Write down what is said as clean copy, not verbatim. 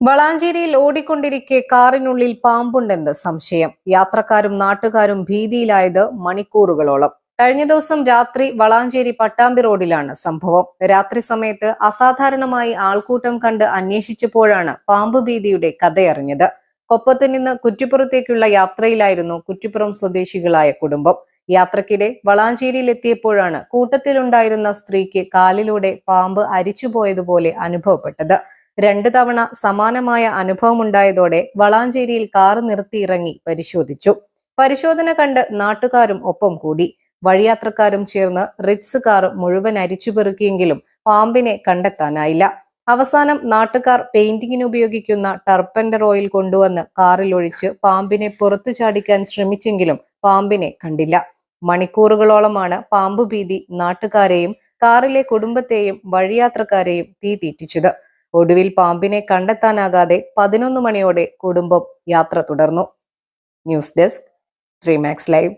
വളാഞ്ചേരിയിൽ ഓടിക്കൊണ്ടിരിക്കെ കാറിനുള്ളിൽ പാമ്പുണ്ടെന്ന് സംശയം. യാത്രക്കാരും നാട്ടുകാരും ഭീതിയിലായത് മണിക്കൂറുകളോളം. കഴിഞ്ഞ ദിവസം രാത്രി വളാഞ്ചേരി പട്ടാമ്പി റോഡിലാണ് സംഭവം. രാത്രി സമയത്ത് അസാധാരണമായി ആൾക്കൂട്ടം കണ്ട് അന്വേഷിച്ചപ്പോഴാണ് പാമ്പ് ഭീതിയുടെ കഥയറിഞ്ഞത്. കൊപ്പത്ത് നിന്ന് കുറ്റിപ്പുറത്തേക്കുള്ള യാത്രയിലായിരുന്നു കുറ്റിപ്പുറം സ്വദേശികളായ കുടുംബം. യാത്രക്കിടെ വളാഞ്ചേരിയിൽ എത്തിയപ്പോഴാണ് കൂട്ടത്തിലുണ്ടായിരുന്ന സ്ത്രീക്ക് കാലിലൂടെ പാമ്പ് അരിച്ചുപോയതുപോലെ അനുഭവപ്പെട്ടത്. 2 തവണ സമാനമായ അനുഭവമുണ്ടായതോടെ വളാഞ്ചേരിയിൽ കാർ നിർത്തിയിറങ്ങി പരിശോധിച്ചു. പരിശോധന കണ്ട് നാട്ടുകാരും ഒപ്പം കൂടി. വഴിയാത്രക്കാരും ചേർന്ന് റിറ്റ്സ് കാർ മുഴുവൻ അരിച്ചുപെറുക്കിയെങ്കിലും പാമ്പിനെ കണ്ടെത്താനായില്ല. അവസാനം നാട്ടുകാർ പെയിന്റിങ്ങിന് ഉപയോഗിക്കുന്ന ടർപ്പന്റർ ഓയിൽ കൊണ്ടുവന്ന് കാറിൽ ഒഴിച്ച് പാമ്പിനെ പുറത്തു ചാടിക്കാൻ ശ്രമിച്ചെങ്കിലും പാമ്പിനെ കണ്ടില്ല. മണിക്കൂറുകളോളമാണ് പാമ്പ് ഭീതി നാട്ടുകാരെയും കാറിലെ കുടുംബത്തെയും വഴിയാത്രക്കാരെയും തീറ്റിച്ചത്. ഒടുവിൽ പാമ്പിനെ കണ്ടെത്താനാകാതെ 11 മണിയോടെ കുടുംബം യാത്ര തുടർന്നു. News desk 3 Max Live.